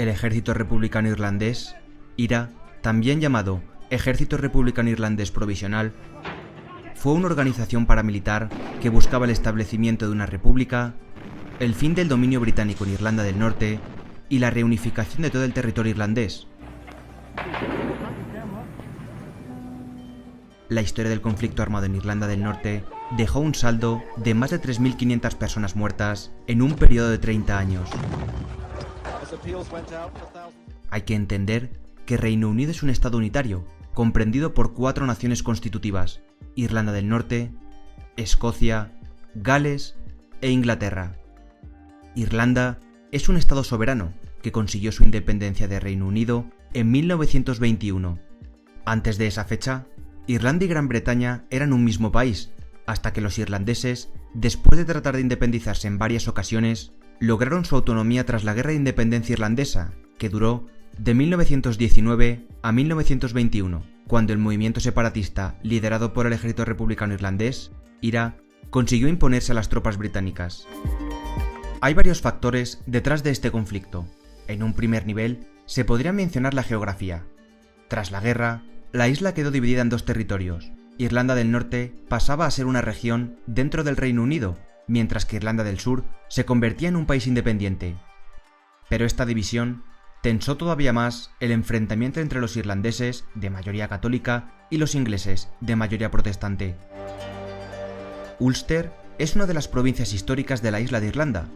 El Ejército Republicano Irlandés, IRA, también llamado Ejército Republicano Irlandés Provisional, fue una organización paramilitar que buscaba el establecimiento de una república, el fin del dominio británico en Irlanda del Norte y la reunificación de todo el territorio irlandés. La historia del conflicto armado en Irlanda del Norte dejó un saldo de más de 3.500 personas muertas en un periodo de 30 años. Hay que entender que Reino Unido es un estado unitario, comprendido por 4 naciones constitutivas: Irlanda del Norte, Escocia, Gales e Inglaterra. Irlanda es un estado soberano que consiguió su independencia de Reino Unido en 1921. Antes de esa fecha, Irlanda y Gran Bretaña eran un mismo país, hasta que los irlandeses, después de tratar de independizarse en varias ocasiones, lograron su autonomía tras la Guerra de Independencia Irlandesa, que duró de 1919 a 1921, cuando el movimiento separatista liderado por el Ejército Republicano Irlandés, IRA, consiguió imponerse a las tropas británicas. Hay varios factores detrás de este conflicto. En un primer nivel, se podría mencionar la geografía. Tras la guerra, la isla quedó dividida en 2 territorios. Irlanda del Norte pasaba a ser una región dentro del Reino Unido, mientras que Irlanda del Sur se convertía en un país independiente. Pero esta división tensó todavía más el enfrentamiento entre los irlandeses, de mayoría católica, y los ingleses, de mayoría protestante. Ulster es una de las provincias históricas de la isla de Irlanda.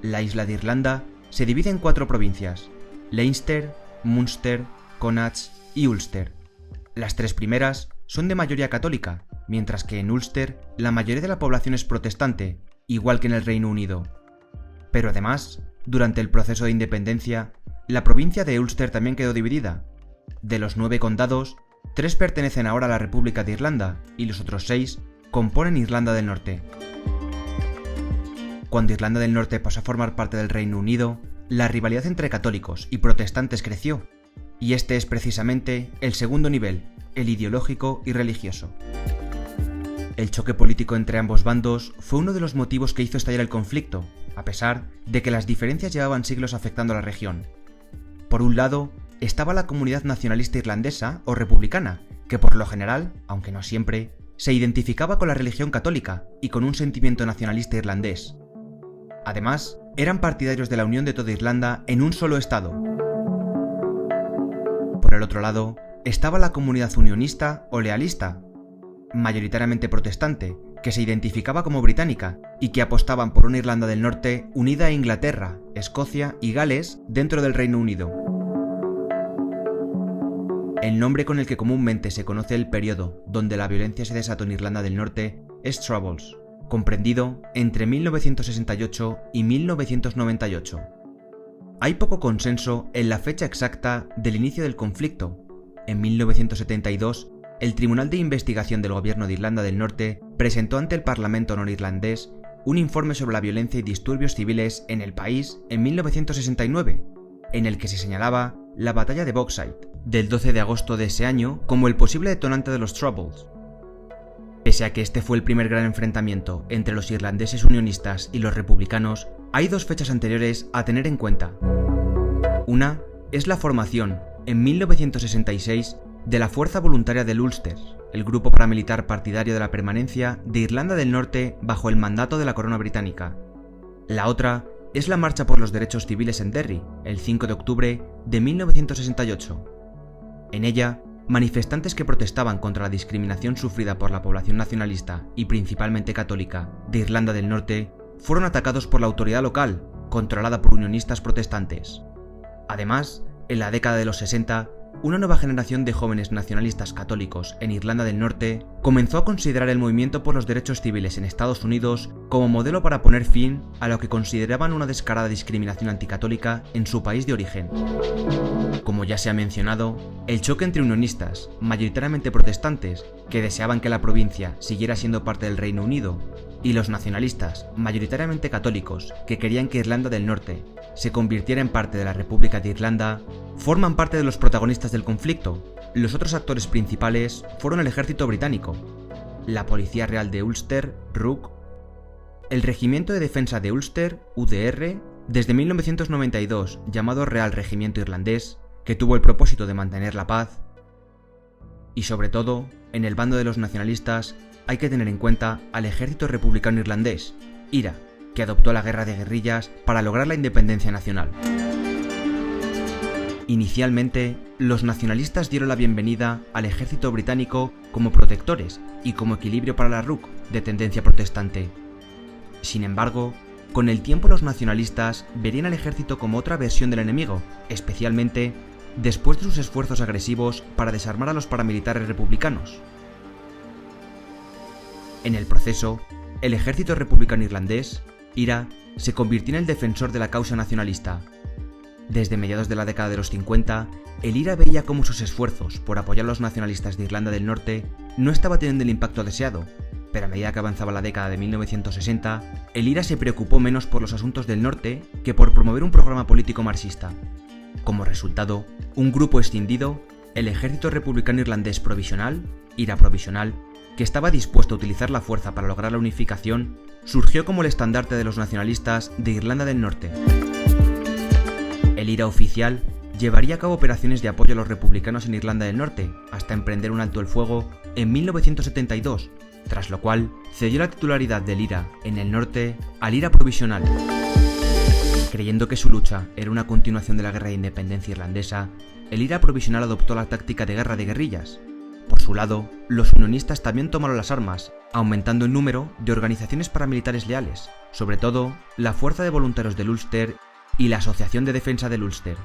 La isla de Irlanda se divide en 4 provincias: Leinster, Munster, Connacht y Ulster. Las 3 primeras son de mayoría católica, mientras que en Ulster la mayoría de la población es protestante, igual que en el Reino Unido. Pero además, durante el proceso de independencia, la provincia de Ulster también quedó dividida. De los 9 condados, 3 pertenecen ahora a la República de Irlanda y los otros 6 componen Irlanda del Norte. Cuando Irlanda del Norte pasó a formar parte del Reino Unido, la rivalidad entre católicos y protestantes creció, y este es precisamente el segundo nivel, el ideológico y religioso. El choque político entre ambos bandos fue uno de los motivos que hizo estallar el conflicto, a pesar de que las diferencias llevaban siglos afectando a la región. Por un lado, estaba la comunidad nacionalista irlandesa o republicana, que por lo general, aunque no siempre, se identificaba con la religión católica y con un sentimiento nacionalista irlandés. Además, eran partidarios de la unión de toda Irlanda en un solo estado. Por el otro lado, estaba la comunidad unionista o lealista, mayoritariamente protestante, que se identificaba como británica y que apostaban por una Irlanda del Norte unida a Inglaterra, Escocia y Gales dentro del Reino Unido. El nombre con el que comúnmente se conoce el periodo donde la violencia se desató en Irlanda del Norte es Troubles, comprendido entre 1968 y 1998. Hay poco consenso en la fecha exacta del inicio del conflicto. En 1972, el Tribunal de Investigación del Gobierno de Irlanda del Norte presentó ante el Parlamento norirlandés un informe sobre la violencia y disturbios civiles en el país en 1969, en el que se señalaba la batalla de Bogside, del 12 de agosto de ese año, como el posible detonante de los Troubles. Pese a que este fue el primer gran enfrentamiento entre los irlandeses unionistas y los republicanos, hay 2 fechas anteriores a tener en cuenta. Una es la formación, en 1966, de la Fuerza Voluntaria del Ulster, el grupo paramilitar partidario de la permanencia de Irlanda del Norte bajo el mandato de la corona británica. La otra es la Marcha por los Derechos Civiles en Derry, el 5 de octubre de 1968. En ella, manifestantes que protestaban contra la discriminación sufrida por la población nacionalista y principalmente católica de Irlanda del Norte fueron atacados por la autoridad local, controlada por unionistas protestantes. Además, en la década de los 60, una nueva generación de jóvenes nacionalistas católicos en Irlanda del Norte comenzó a considerar el movimiento por los derechos civiles en Estados Unidos como modelo para poner fin a lo que consideraban una descarada discriminación anticatólica en su país de origen. Como ya se ha mencionado, el choque entre unionistas, mayoritariamente protestantes, que deseaban que la provincia siguiera siendo parte del Reino Unido, y los nacionalistas, mayoritariamente católicos, que querían que Irlanda del Norte se convirtiera en parte de la República de Irlanda, forman parte de los protagonistas del conflicto. Los otros actores principales fueron el ejército británico, la Policía Real de Ulster, RUC, el Regimiento de Defensa de Ulster, UDR, Desde 1992, llamado Real Regimiento Irlandés, que tuvo el propósito de mantener la paz, y sobre todo, en el bando de los nacionalistas, hay que tener en cuenta al Ejército Republicano Irlandés, IRA, que adoptó la guerra de guerrillas para lograr la independencia nacional. Inicialmente, los nacionalistas dieron la bienvenida al ejército británico como protectores y como equilibrio para la RUC, de tendencia protestante. Sin embargo, con el tiempo los nacionalistas verían al ejército como otra versión del enemigo, especialmente después de sus esfuerzos agresivos para desarmar a los paramilitares republicanos. En el proceso, el ejército republicano irlandés, IRA, se convirtió en el defensor de la causa nacionalista. Desde mediados de la década de los 50, el IRA veía cómo sus esfuerzos por apoyar a los nacionalistas de Irlanda del Norte no estaba teniendo el impacto deseado, pero a medida que avanzaba la década de 1960, el IRA se preocupó menos por los asuntos del norte que por promover un programa político marxista. Como resultado, un grupo escindido, el Ejército Republicano Irlandés Provisional, IRA Provisional, que estaba dispuesto a utilizar la fuerza para lograr la unificación, surgió como el estandarte de los nacionalistas de Irlanda del Norte. El IRA oficial llevaría a cabo operaciones de apoyo a los republicanos en Irlanda del Norte, hasta emprender un alto el fuego en 1972, tras lo cual cedió la titularidad del IRA en el norte al IRA Provisional. Creyendo que su lucha era una continuación de la guerra de independencia irlandesa, el IRA Provisional adoptó la táctica de guerra de guerrillas. Por su lado, los unionistas también tomaron las armas, aumentando el número de organizaciones paramilitares leales, sobre todo la Fuerza de Voluntarios del Ulster y la Asociación de Defensa del Ulster.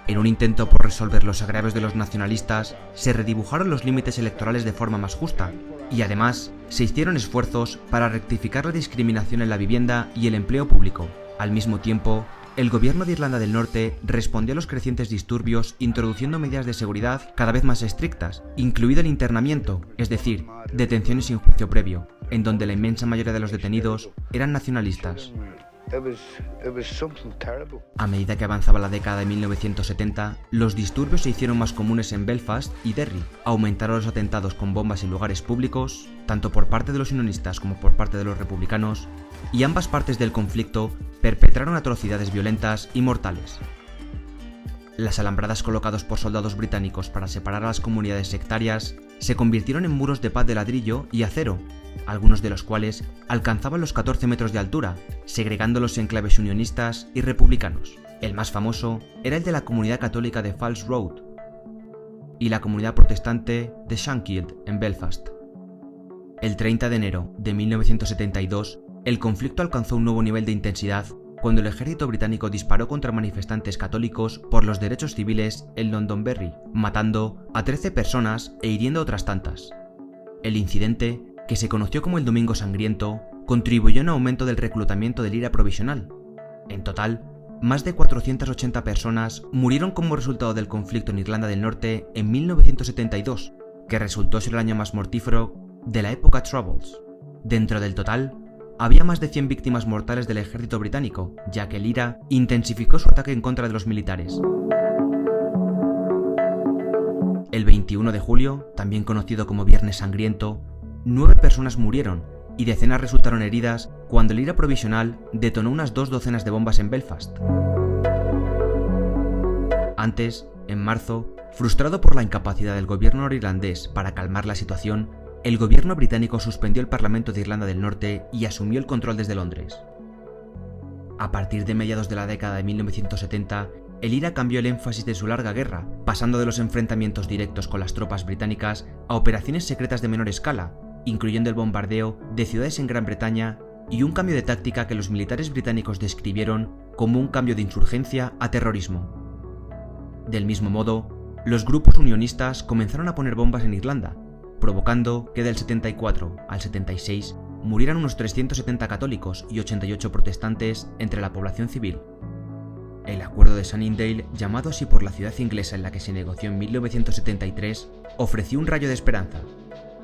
En un intento por resolver los agravios de los nacionalistas, se redibujaron los límites electorales de forma más justa, y además se hicieron esfuerzos para rectificar la discriminación en la vivienda y el empleo público. Al mismo tiempo, el gobierno de Irlanda del Norte respondió a los crecientes disturbios introduciendo medidas de seguridad cada vez más estrictas, incluido el internamiento, es decir, detenciones sin juicio previo, en donde la inmensa mayoría de los detenidos eran nacionalistas. A medida que avanzaba la década de 1970, los disturbios se hicieron más comunes en Belfast y Derry, aumentaron los atentados con bombas en lugares públicos, tanto por parte de los unionistas como por parte de los republicanos, y ambas partes del conflicto perpetraron atrocidades violentas y mortales. Las alambradas colocados por soldados británicos para separar a las comunidades sectarias se convirtieron en muros de paz de ladrillo y acero, algunos de los cuales alcanzaban los 14 metros de altura, segregando los enclaves unionistas y republicanos. El más famoso era el de la comunidad católica de Falls Road y la comunidad protestante de Shankill en Belfast. El 30 de enero de 1972, el conflicto alcanzó un nuevo nivel de intensidad cuando el ejército británico disparó contra manifestantes católicos por los derechos civiles en Londonderry, matando a 13 personas e hiriendo a otras tantas. El incidente, que se conoció como el Domingo Sangriento, contribuyó a un aumento del reclutamiento del IRA provisional. En total, más de 480 personas murieron como resultado del conflicto en Irlanda del Norte en 1972, que resultó ser el año más mortífero de la época Troubles. Dentro del total, había más de 100 víctimas mortales del ejército británico, ya que el IRA intensificó su ataque en contra de los militares. El 21 de julio, también conocido como Viernes Sangriento, 9 personas murieron y decenas resultaron heridas cuando el IRA provisional detonó unas 2 docenas de bombas en Belfast. Antes, en marzo, frustrado por la incapacidad del gobierno norirlandés para calmar la situación, el gobierno británico suspendió el Parlamento de Irlanda del Norte y asumió el control desde Londres. A partir de mediados de la década de 1970, el IRA cambió el énfasis de su larga guerra, pasando de los enfrentamientos directos con las tropas británicas a operaciones secretas de menor escala, incluyendo el bombardeo de ciudades en Gran Bretaña y un cambio de táctica que los militares británicos describieron como un cambio de insurgencia a terrorismo. Del mismo modo, los grupos unionistas comenzaron a poner bombas en Irlanda, provocando que del 74 al 76 murieran unos 370 católicos y 88 protestantes entre la población civil. El acuerdo de Sunningdale, llamado así por la ciudad inglesa en la que se negoció en 1973, ofreció un rayo de esperanza.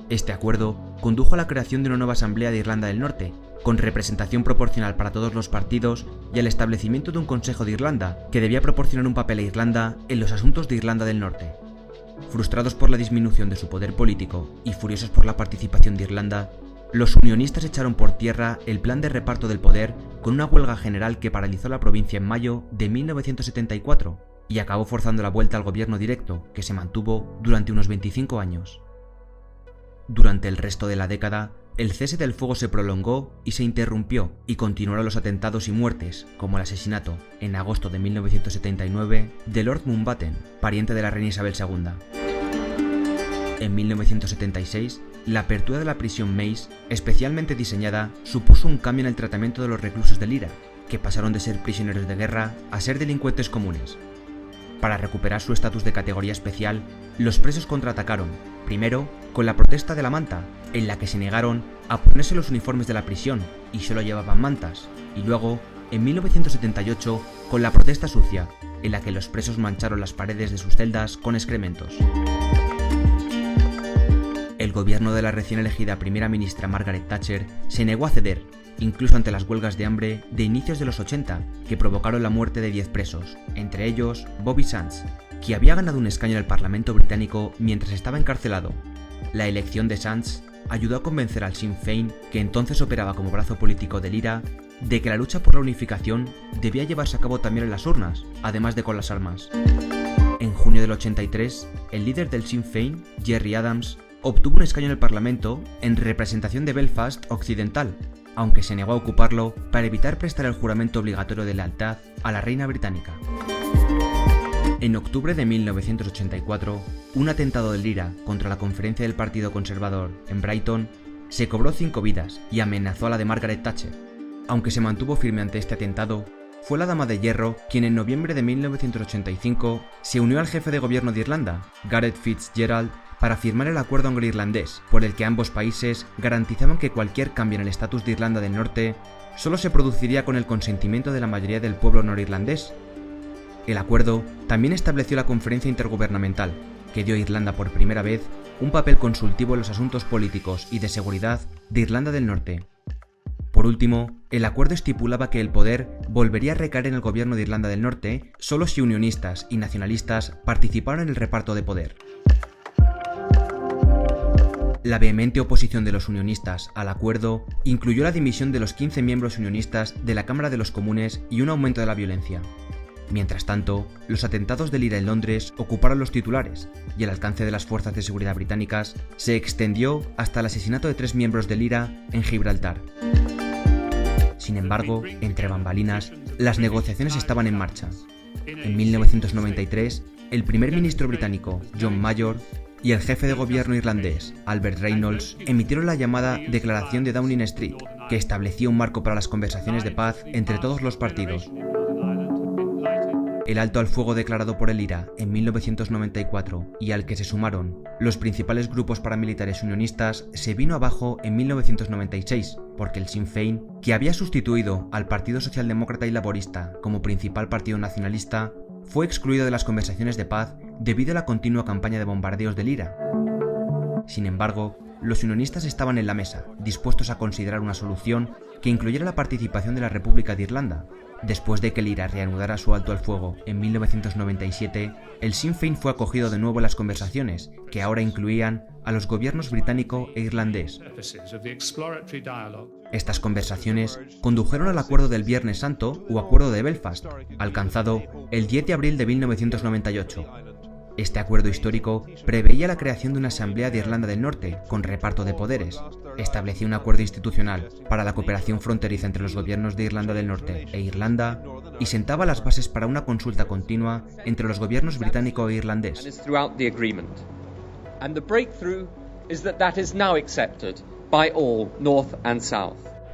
Este acuerdo condujo a la creación de una nueva Asamblea de Irlanda del Norte, con representación proporcional para todos los partidos y al establecimiento de un Consejo de Irlanda, que debía proporcionar un papel a Irlanda en los asuntos de Irlanda del Norte. Frustrados por la disminución de su poder político y furiosos por la participación de Irlanda, los unionistas echaron por tierra el plan de reparto del poder con una huelga general que paralizó la provincia en mayo de 1974 y acabó forzando la vuelta al gobierno directo, que se mantuvo durante unos 25 años. Durante el resto de la década, el cese del fuego se prolongó y se interrumpió, y continuaron los atentados y muertes, como el asesinato, en agosto de 1979, de Lord Mountbatten, pariente de la reina Isabel II. En 1976, la apertura de la prisión Mace, especialmente diseñada, supuso un cambio en el tratamiento de los reclusos del IRA, que pasaron de ser prisioneros de guerra a ser delincuentes comunes. Para recuperar su estatus de categoría especial, los presos contraatacaron, primero con la protesta de la manta, en la que se negaron a ponerse los uniformes de la prisión y solo llevaban mantas, y luego, en 1978, con la protesta sucia, en la que los presos mancharon las paredes de sus celdas con excrementos. El gobierno de la recién elegida primera ministra Margaret Thatcher se negó a ceder, incluso ante las huelgas de hambre de inicios de los 80, que provocaron la muerte de 10 presos, entre ellos Bobby Sands, que había ganado un escaño en el Parlamento británico mientras estaba encarcelado. La elección de Sands ayudó a convencer al Sinn Féin, que entonces operaba como brazo político del IRA, de que la lucha por la unificación debía llevarse a cabo también en las urnas, además de con las armas. En junio del 83, el líder del Sinn Féin, Gerry Adams, obtuvo un escaño en el Parlamento en representación de Belfast Occidental, aunque se negó a ocuparlo para evitar prestar el juramento obligatorio de lealtad a la reina británica. En octubre de 1984, un atentado del IRA contra la conferencia del Partido Conservador en Brighton se cobró 5 vidas y amenazó a la de Margaret Thatcher. Aunque se mantuvo firme ante este atentado, fue la Dama de Hierro quien en noviembre de 1985 se unió al jefe de gobierno de Irlanda, Gareth FitzGerald, para firmar el acuerdo anglo-irlandés, por el que ambos países garantizaban que cualquier cambio en el estatus de Irlanda del Norte solo se produciría con el consentimiento de la mayoría del pueblo norirlandés. El acuerdo también estableció la Conferencia Intergubernamental, que dio a Irlanda por primera vez un papel consultivo en los asuntos políticos y de seguridad de Irlanda del Norte. Por último, el acuerdo estipulaba que el poder volvería a recaer en el gobierno de Irlanda del Norte solo si unionistas y nacionalistas participaron en el reparto de poder. La vehemente oposición de los unionistas al acuerdo incluyó la dimisión de los 15 miembros unionistas de la Cámara de los Comunes y un aumento de la violencia. Mientras tanto, los atentados del IRA en Londres ocuparon los titulares y el alcance de las fuerzas de seguridad británicas se extendió hasta el asesinato de 3 miembros del IRA en Gibraltar. Sin embargo, entre bambalinas, las negociaciones estaban en marcha. En 1993, el primer ministro británico, John Major, y el jefe de gobierno irlandés, Albert Reynolds, emitieron la llamada Declaración de Downing Street, que establecía un marco para las conversaciones de paz entre todos los partidos. El alto al fuego declarado por el IRA en 1994 y al que se sumaron los principales grupos paramilitares unionistas se vino abajo en 1996, porque el Sinn Féin, que había sustituido al Partido Socialdemócrata y Laborista como principal partido nacionalista, fue excluido de las conversaciones de paz debido a la continua campaña de bombardeos del IRA. Sin embargo, los unionistas estaban en la mesa, dispuestos a considerar una solución que incluyera la participación de la República de Irlanda. Después de que el IRA reanudara su alto al fuego en 1997, el Sinn Féin fue acogido de nuevo en las conversaciones, que ahora incluían a los gobiernos británico e irlandés. Estas conversaciones condujeron al Acuerdo del Viernes Santo o Acuerdo de Belfast, alcanzado el 10 de abril de 1998. Este acuerdo histórico preveía la creación de una Asamblea de Irlanda del Norte con reparto de poderes, establecía un acuerdo institucional para la cooperación fronteriza entre los gobiernos de Irlanda del Norte e Irlanda y sentaba las bases para una consulta continua entre los gobiernos británico e irlandés.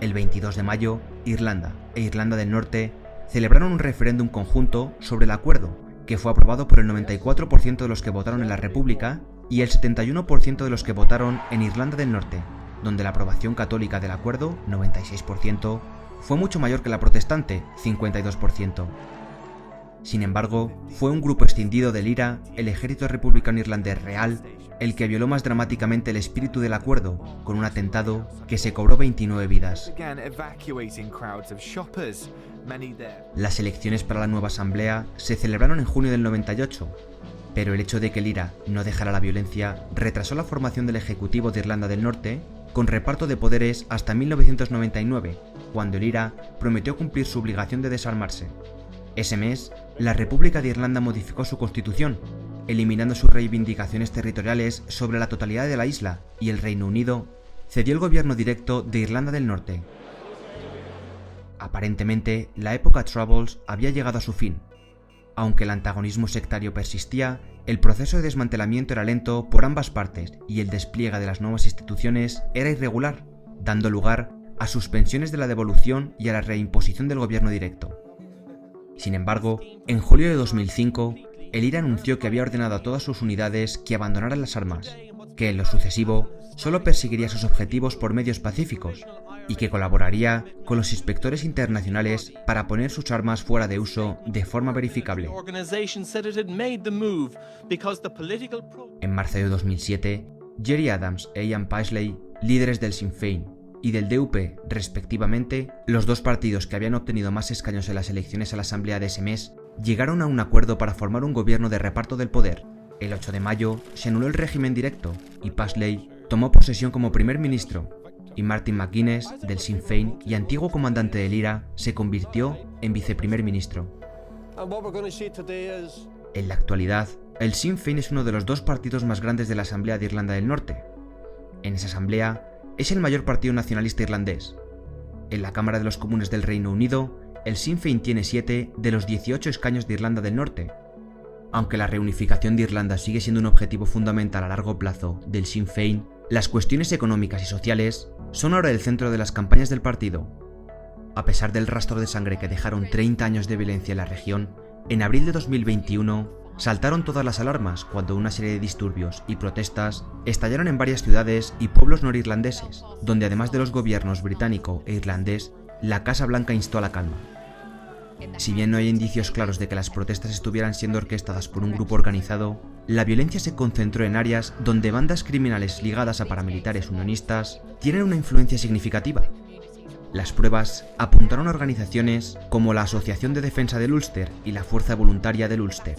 El 22 de mayo, Irlanda e Irlanda del Norte celebraron un referéndum conjunto sobre el acuerdo, que fue aprobado por el 94% de los que votaron en la República y el 71% de los que votaron en Irlanda del Norte, donde la aprobación católica del acuerdo, 96%, fue mucho mayor que la protestante, 52%. Sin embargo, fue un grupo escindido del IRA, el Ejército Republicano Irlandés Real, el que violó más dramáticamente el espíritu del acuerdo, con un atentado que se cobró 29 vidas. Las elecciones para la nueva asamblea se celebraron en junio del 98. Pero el hecho de que el IRA no dejara la violencia retrasó la formación del Ejecutivo de Irlanda del Norte, con reparto de poderes hasta 1999, cuando el IRA prometió cumplir su obligación de desarmarse. Ese mes, la República de Irlanda modificó su constitución, eliminando sus reivindicaciones territoriales sobre la totalidad de la isla, y el Reino Unido cedió el gobierno directo de Irlanda del Norte. Aparentemente, la época Troubles había llegado a su fin. Aunque el antagonismo sectario persistía, el proceso de desmantelamiento era lento por ambas partes y el despliegue de las nuevas instituciones era irregular, dando lugar a suspensiones de la devolución y a la reimposición del gobierno directo. Sin embargo, en julio de 2005, el IRA anunció que había ordenado a todas sus unidades que abandonaran las armas, que en lo sucesivo solo perseguiría sus objetivos por medios pacíficos y que colaboraría con los inspectores internacionales para poner sus armas fuera de uso de forma verificable. En marzo de 2007, Gerry Adams e Ian Paisley, líderes del Sinn Féin y del DUP respectivamente, los dos partidos que habían obtenido más escaños en las elecciones a la asamblea de ese mes, llegaron a un acuerdo para formar un gobierno de reparto del poder. El 8 de mayo se anuló el régimen directo y Paisley tomó posesión como primer ministro, y Martin McGuinness, del Sinn Féin y antiguo comandante del IRA, se convirtió en viceprimer ministro. En la actualidad, el Sinn Féin es uno de los dos partidos más grandes de la Asamblea de Irlanda del Norte. En esa asamblea, es el mayor partido nacionalista irlandés. En la Cámara de los Comunes del Reino Unido, el Sinn Féin tiene 7 de los 18 escaños de Irlanda del Norte. Aunque la reunificación de Irlanda sigue siendo un objetivo fundamental a largo plazo del Sinn Féin, las cuestiones económicas y sociales son ahora el centro de las campañas del partido. A pesar del rastro de sangre que dejaron 30 años de violencia en la región, en abril de 2021 saltaron todas las alarmas cuando una serie de disturbios y protestas estallaron en varias ciudades y pueblos norirlandeses, donde además de los gobiernos británico e irlandés, la Casa Blanca instó a la calma. Si bien no hay indicios claros de que las protestas estuvieran siendo orquestadas por un grupo organizado, la violencia se concentró en áreas donde bandas criminales ligadas a paramilitares unionistas tienen una influencia significativa. Las pruebas apuntaron a organizaciones como la Asociación de Defensa del Ulster y la Fuerza Voluntaria del Ulster.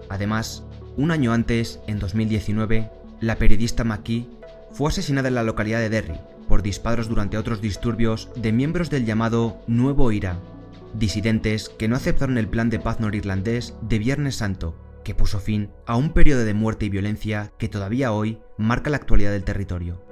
Además, un año antes, en 2019, la periodista McKee fue asesinada en la localidad de Derry por disparos durante otros disturbios de miembros del llamado Nuevo IRA, disidentes que no aceptaron el plan de paz norirlandés de Viernes Santo, que puso fin a un periodo de muerte y violencia que todavía hoy marca la actualidad del territorio.